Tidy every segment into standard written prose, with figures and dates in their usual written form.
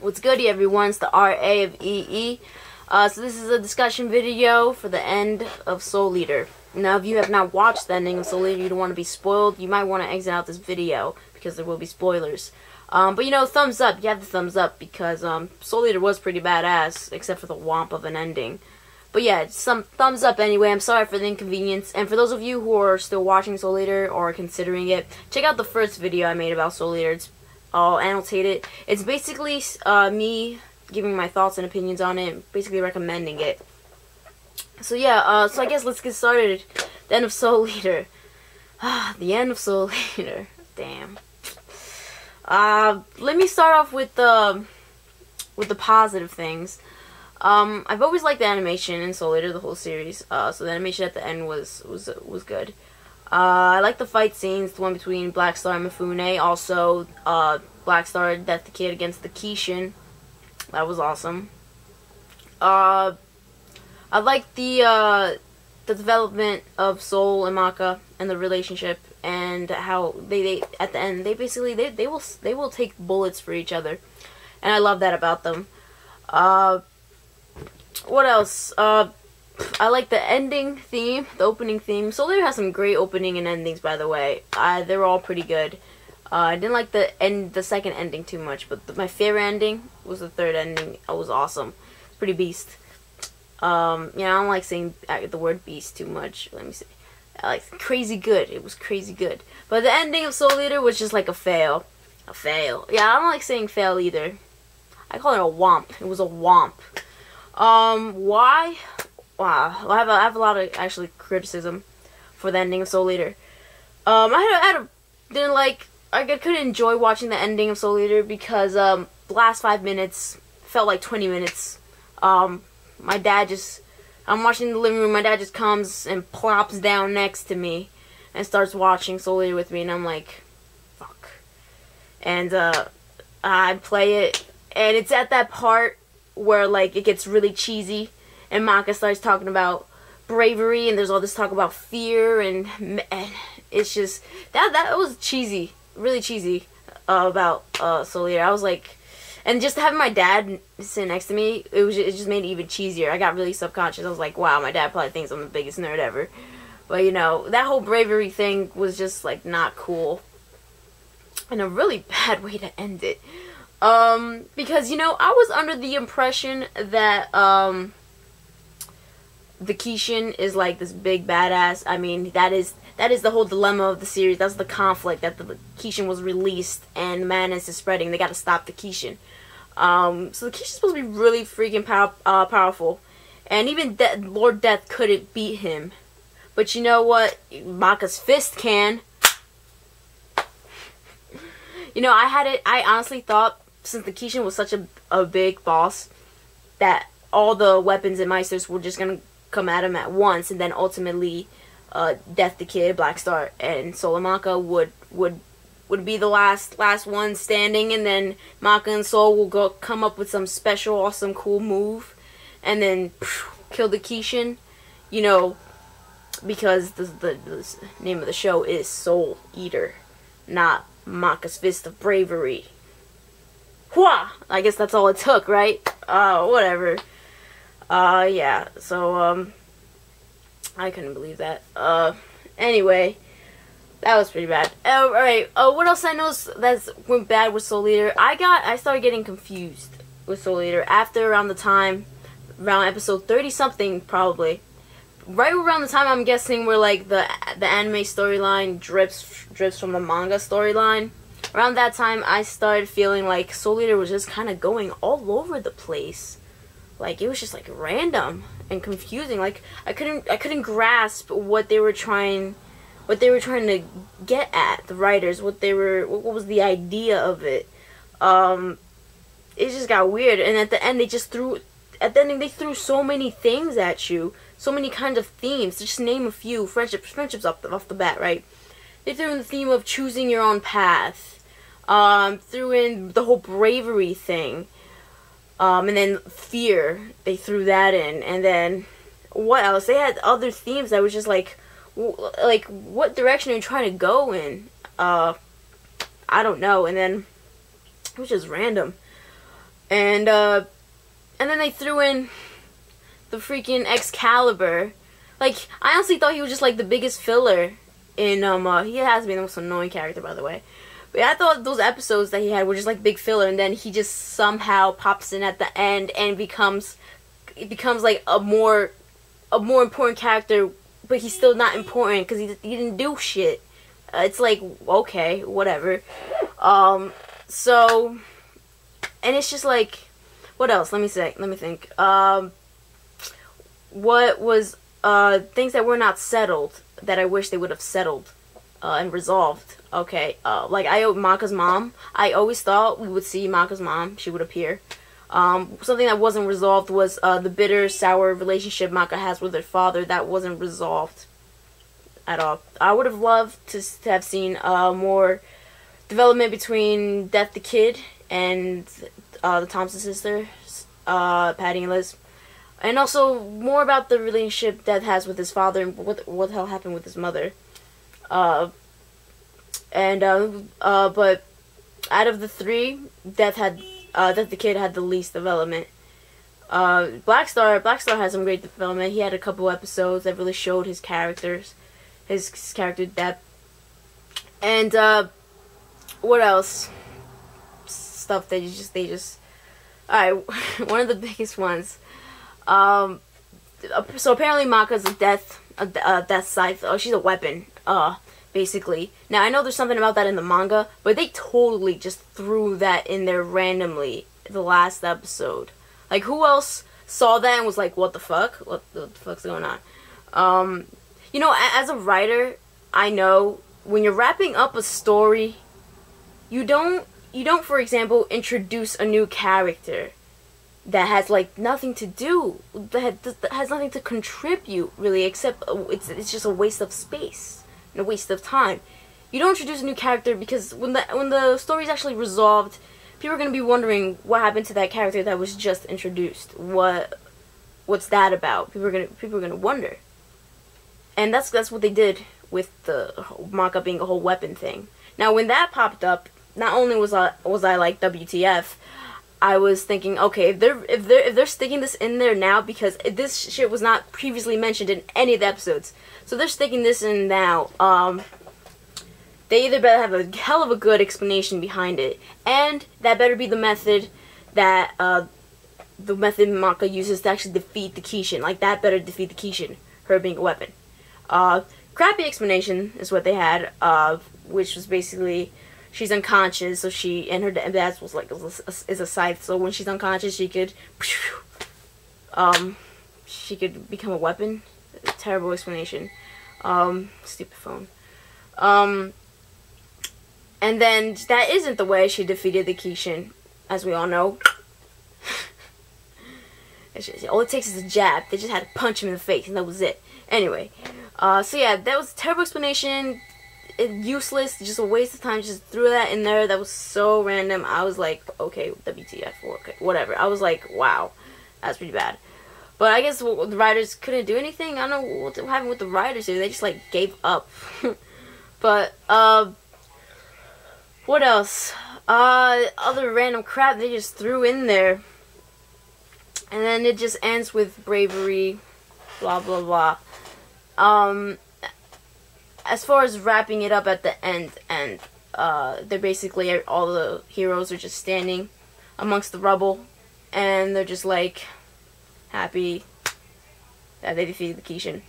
What's goody, everyone? It's the RA of EE. So this is a discussion video for the end of Soul Eater. Now, if you have not watched the ending of Soul Eater, you don't want to be spoiled, you might want to exit out this video because there will be spoilers. But you know, thumbs up. You have the thumbs up because Soul Eater was pretty badass, except for the womp of an ending. But yeah, some thumbs up anyway. I'm sorry for the inconvenience. And for those of you who are still watching Soul Eater or considering it, check out the first video I made about Soul Eater. I'll annotate it. It's basically me giving my thoughts and opinions on it, basically recommending it. So yeah, so I guess let's get started. The end of Soul Eater. The end of Soul Eater. Damn. Let me start off with the positive things. I've always liked the animation in Soul Eater, the whole series. So the animation at the end was good. I like the fight scenes, the one between Black Star and Mifune. Also, Black Star Death the Kid against the Kishin. That was awesome. I like the development of Soul and Maka and the relationship, and how they at the end they will take bullets for each other, and I love that about them. What else? I like the ending theme, the opening theme. Soul Eater has some great opening and endings, by the way. They're all pretty good. I didn't like the second ending too much, but my favorite ending was the third ending. It was awesome. It's pretty beast. Yeah, I don't like saying the word beast too much. Let me see. I like crazy good. It was crazy good. But the ending of Soul Eater was just like a fail. A fail. Yeah, I don't like saying fail either. I call it a womp. It was a womp. Why? Wow. I have a lot of actually criticism for the ending of Soul Eater. I couldn't enjoy watching the ending of Soul Eater because the last 5 minutes felt like 20 minutes. My dad I'm watching in the living room, my dad just comes and plops down next to me and starts watching Soul Eater with me, and I'm like, fuck. And I play it, and it's at that part where like it gets really cheesy, and Maka starts talking about bravery, and there's all this talk about fear, and it's just that was cheesy, really cheesy about Soul Eater. I was like, and just having my dad sit next to me, it just made it even cheesier. I got really subconscious. I was like, wow, my dad probably thinks I'm the biggest nerd ever. But you know, that whole bravery thing was just like not cool, and a really bad way to end it. Because you know, I was under the impression that the Kishin is like this big badass. I mean, that is the whole dilemma of the series. That's the conflict, that the Kishin was released and madness is spreading. They got to stop the Kishin. So the Kishin's supposed to be really freaking powerful, and even Lord Death couldn't beat him. But you know what? Maka's fist can. You know, I honestly thought, since the Kishin was such a big boss, that all the weapons and Meisters were just gonna come at him at once, and then ultimately Death the Kid, Black Star, and Soul and Maka would be the last one standing, and then Maka and Soul will come up with some special, awesome, cool move, and then kill the Kishin. You know, because the name of the show is Soul Eater, not Maka's Fist of Bravery. Wha! I guess that's all it took, right? Whatever. Yeah, so, I couldn't believe that. Anyway, that was pretty bad. Alright, what else I noticed that went bad with Soul Eater? I started getting confused with Soul Eater after around around episode 30-something, probably. Right around the time, I'm guessing, where, like, the anime storyline drips from the manga storyline. Around that time, I started feeling like Soul Eater was just kind of going all over the place. Like, it was just, like, random and confusing. Like, I couldn't grasp what they were trying to get at, the writers, what was the idea of it. It just got weird, and at the end they threw so many things at you, so many kinds of themes. To just name a few, friendships off the bat, right? They threw in the theme of choosing your own path. Threw in the whole bravery thing. And then fear, they threw that in. And then, what else? They had other themes that was just like, what direction are you trying to go in? I don't know. And then, it was just random. And then they threw in the freaking Excalibur. Like, I honestly thought he was just like the biggest filler in he has been the most annoying character, by the way. But I thought those episodes that he had were just like big filler, and then he just somehow pops in at the end and becomes like a more important character, but he's still not important because he didn't do shit. It's like, okay, whatever. So, and it's just like, what else? Let me think. What was things that were not settled that I wish they would have settled and resolved? Okay, like Maka's mom. I always thought we would see Maka's mom. She would appear. Something that wasn't resolved was the bitter, sour relationship Maka has with her father. That wasn't resolved at all. I would have loved to have seen more development between Death the Kid and the Thompson sisters, Patty and Liz. And also more about the relationship Death has with his father and what the hell happened with his mother. But out of the three, Death the Kid had the least development. Black Star had some great development. He had a couple episodes that really showed his character depth. And what else? Stuff they just. Alright, one of the biggest ones. So apparently Maka's a death scythe. Oh, she's a weapon. Basically. Now I know there's something about that in the manga, but they totally just threw that in there randomly the last episode. Like, who else saw that and was like, what the fuck? What the fuck's going on? You know, as a writer, I know when you're wrapping up a story, you don't, for example, introduce a new character that has like nothing to do, that has nothing to contribute really, except it's just a waste of space and a waste of time. You don't introduce a new character because when the story's actually resolved, people are gonna be wondering what happened to that character that was just introduced. What's that about? People are gonna wonder. And that's what they did with the Maka being a whole weapon thing. Now when that popped up, not only was I like WTF, I was thinking, okay, if they're sticking this in there now, because this shit was not previously mentioned in any of the episodes, so they're sticking this in now. They either better have a hell of a good explanation behind it, and that better be the method that Maka uses to actually defeat the Kishin. Like, that better defeat the Kishin, her being a weapon. Crappy explanation is what they had, which was basically, she's unconscious, so her dad was like, is a scythe, so when she's unconscious, she could become a weapon. Terrible explanation. Stupid phone. And then that isn't the way she defeated the Kishin, as we all know. All it takes is a jab. They just had to punch him in the face, and that was it. Anyway, so yeah, that was a terrible explanation. Useless, just a waste of time. Just threw that in there. That was so random. I was like, okay, WTF, okay, whatever. I was like, wow, that's pretty bad. But I guess the writers couldn't do anything. I don't know what happened with the writers here. They just like gave up. But what else? Other random crap they just threw in there. And then it just ends with bravery, blah blah blah. As far as wrapping it up at the end, and they're basically, all the heroes are just standing amongst the rubble, and they're just like happy that they defeated the Kishin,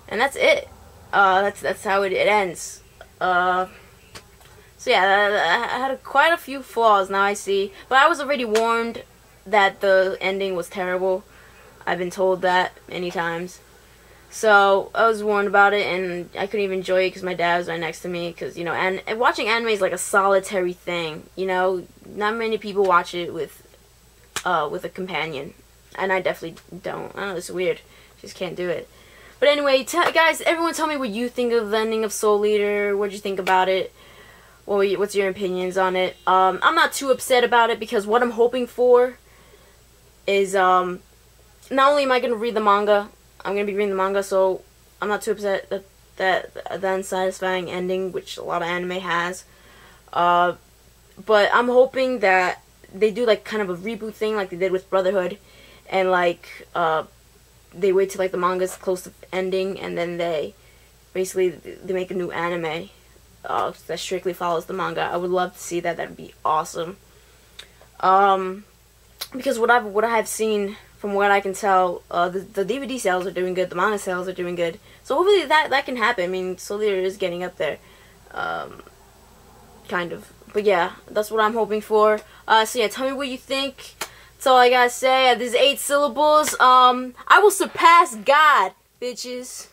and that's it. That's how it ends. So yeah, I had quite a few flaws. Now I see, but I was already warned that the ending was terrible. I've been told that many times. So I was warned about it, and I couldn't even enjoy it because my dad was right next to me. Because, you know, and watching anime is like a solitary thing. You know, not many people watch it with a companion, and I definitely don't. I don't know, it's weird. Just can't do it. But anyway, guys, everyone, tell me what you think of the ending of Soul Eater. What'd you think about it? What's your opinions on it? I'm not too upset about it because what I'm hoping for is not only am I gonna read the manga. I'm going to be reading the manga, so I'm not too upset that the unsatisfying ending, which a lot of anime has. But I'm hoping that they do like kind of a reboot thing like they did with Brotherhood, and like they wait till like the manga's close to ending, and then they basically they make a new anime that strictly follows the manga. I would love to see that. That'd be awesome. Because what I've seen, from what I can tell, the DVD sales are doing good, the manga sales are doing good. So hopefully that can happen. I mean, slowly it is getting up there, kind of. But yeah, that's what I'm hoping for. So yeah, tell me what you think. That's all I gotta say. This is 8 syllables. I will surpass God, bitches.